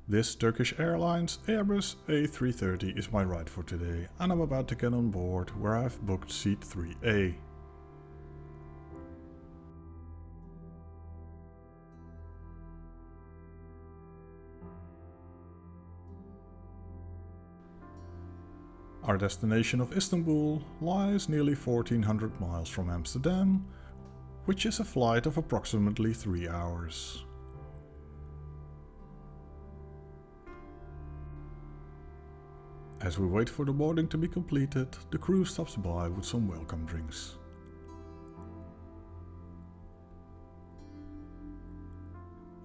This Turkish Airlines Airbus A330 is my ride for today, and I'm about to get on board where I've booked seat 3A. Our destination of Istanbul lies nearly 1400 miles from Amsterdam, which is a flight of approximately 3 hours. As we wait for the boarding to be completed, the crew stops by with some welcome drinks.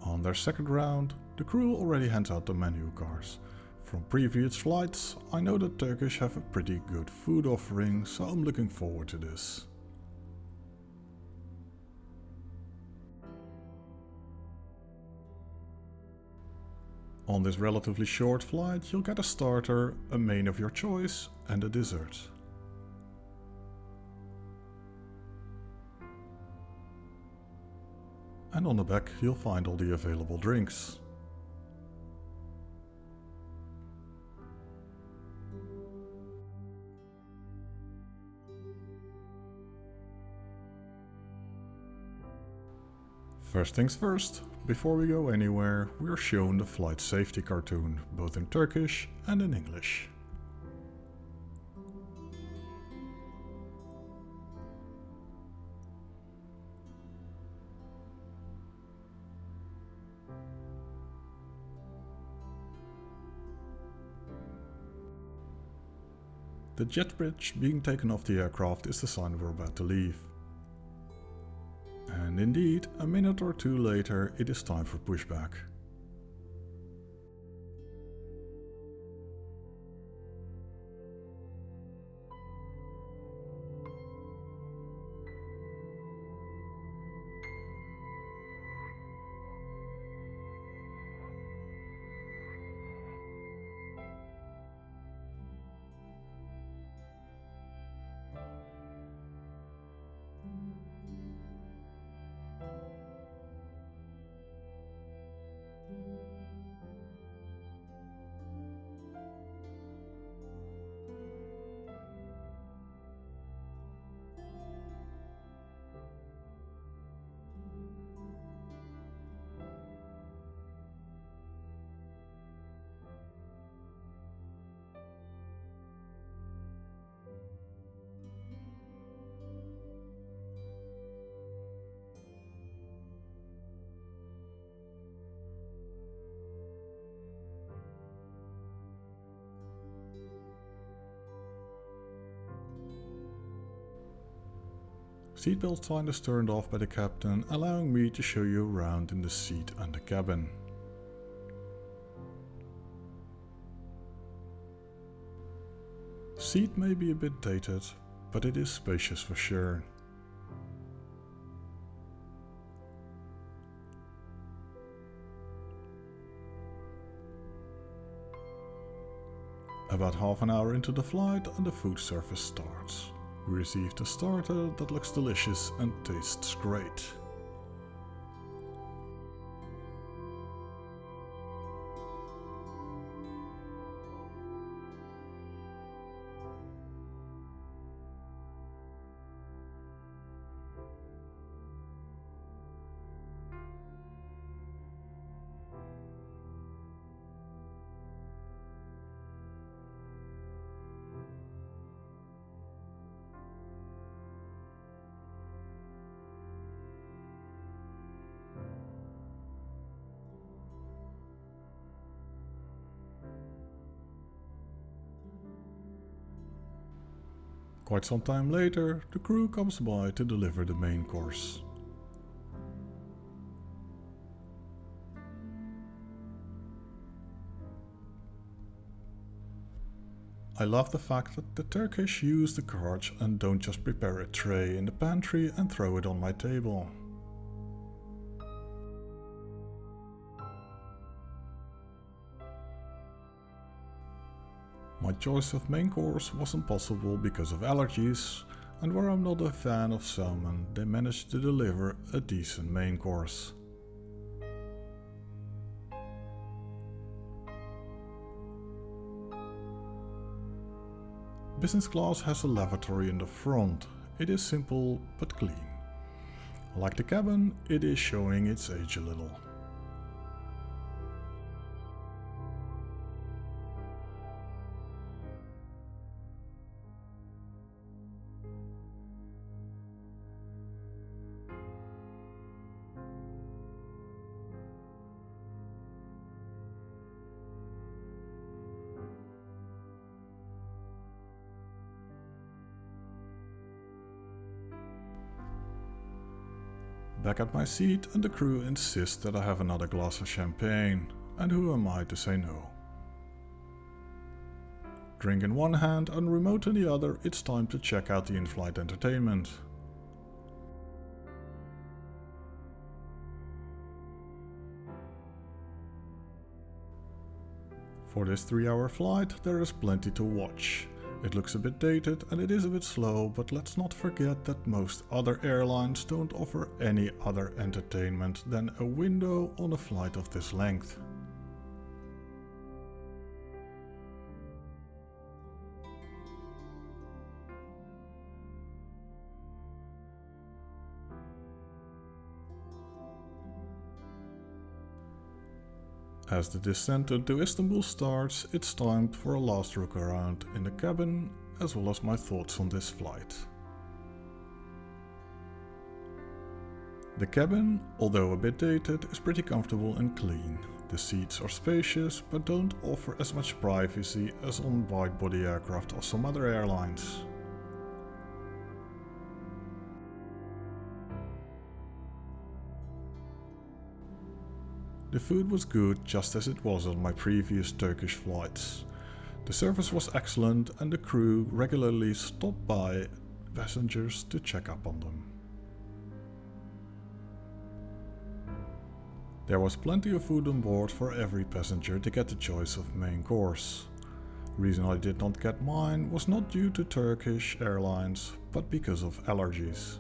On their second round, the crew already hands out the menu cards. From previous flights, I know that Turkish have a pretty good food offering, so I'm looking forward to this. On this relatively short flight, you'll get a starter, a main of your choice, and a dessert. And on the back, you'll find all the available drinks. First things first, before we go anywhere, we are shown the flight safety cartoon, both in Turkish and in English. The jet bridge being taken off the aircraft is the sign we're about to leave. And indeed, a minute or two later, it is time for pushback. Seatbelt sign is turned off by the captain, allowing me to show you around in the seat and the cabin. Seat may be a bit dated, but it is spacious for sure. About half an hour into the flight and the food service starts. We received a starter that looks delicious and tastes great. Quite some time later, the crew comes by to deliver the main course. I love the fact that the Turkish use the cards and don't just prepare a tray in the pantry and throw it on my table. My choice of main course wasn't possible because of allergies, and where I'm not a fan of salmon, they managed to deliver a decent main course. Business class has a lavatory in the front. It is simple but clean. Like the cabin, it is showing its age a little. Back at my seat, and the crew insists that I have another glass of champagne, and who am I to say no? Drink in one hand and remote in the other, it's time to check out the in-flight entertainment. For this 3-hour flight, there is plenty to watch. It looks a bit dated and it is a bit slow, but let's not forget that most other airlines don't offer any other entertainment than a window on a flight of this length. As the descent into Istanbul starts, it's time for a last look around in the cabin, as well as my thoughts on this flight. The cabin, although a bit dated, is pretty comfortable and clean. The seats are spacious, but don't offer as much privacy as on wide-body aircraft of some other airlines. The food was good, just as it was on my previous Turkish flights. The service was excellent and the crew regularly stopped by passengers to check up on them. There was plenty of food on board for every passenger to get the choice of main course. The reason I did not get mine was not due to Turkish Airlines, but because of allergies.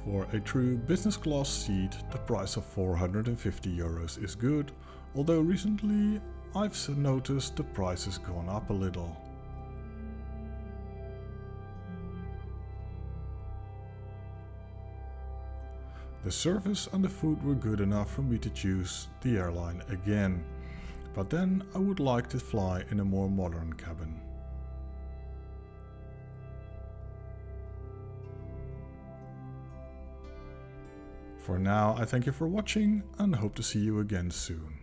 For a true business class seat, the price of €450 is good, although recently I've noticed the price has gone up a little. The service and the food were good enough for me to choose the airline again, but then I would like to fly in a more modern cabin. For now, I thank you for watching and hope to see you again soon.